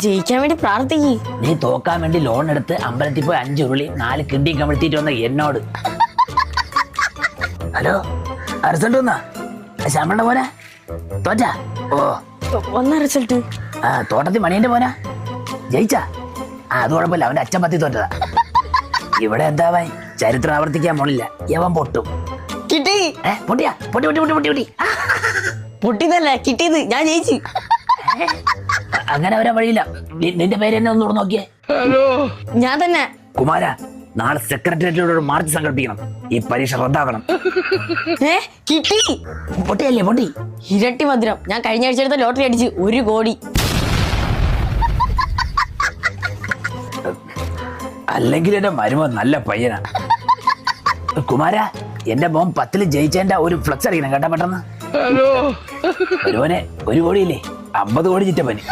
ജയിക്കാൻ വേണ്ടി പ്രാർത്ഥിക്ക്. നീ തോക്കാൻ വേണ്ടി ലോൺ എടുത്ത് അമ്പലത്തിൽ പോയി 5 ഉരുളി 4 കിണ്ടിയും കമിഴ്ത്തിയിട്ട് വന്ന എന്നോട്. ഹലോ, റിസൾട്ട് വന്നാ? ശമ്പള പോനാ തോറ്റാ? ഓ വന്ന റിസൾട്ട്? ആ, തോട്ടത്തിൽ മണിയന്റെ പോനാ ജയിച്ചാ? അത് കുഴപ്പമില്ല, അവന്റെ അച്ഛൻ പത്തി തോറ്റതാ. ഇവിടെ എന്താവാൻ, ചരിത്രം ആവർത്തിക്കാൻ പോണില്ല, യവൻ പൊട്ടും. കിട്ടി. പൊട്ടിയാ? പൊട്ടി പൊട്ടി പൊട്ടി പൊട്ടി പൊട്ടി. പൊട്ടിയതല്ല, കിട്ടിയത്. ഞാൻ ജയിച്ചു. അങ്ങനെ വരാൻ വഴിയില്ല. നിന്റെ പേര് എന്നെ ഒന്നുകൂടെ നോക്കിയേ. ഞാൻ തന്നെ. കുമാര, നാളെ സെക്രട്ടേറിയറ്റിലൂടെ ഒരു മാർച്ച് സംഘടിപ്പിക്കണം. ഈ പരീക്ഷ റദ്ദാക്കണം. കിട്ടി. പൊട്ടിയല്ലേ? പൊട്ടി. ഇരട്ടി മധുരം. ഞാൻ കഴിഞ്ഞ ആഴ്ച എടുത്ത ലോട്ടറി അടിച്ച് 1 കോടി. അല്ലെങ്കിൽ എന്റെ മരുമോൻ നല്ല പയ്യനാ. കുമാര, എന്റെ മോൻ 10ൽ ജയിച്ചതിന്റെ ഒരു ഫ്ലക്സ് അടിക്കണം കേട്ടാ പെട്ടെന്ന്. ഒരുവനെ 1 കോടിയില്ലേ, 50 കോടി ചിറ്റപ്പന്.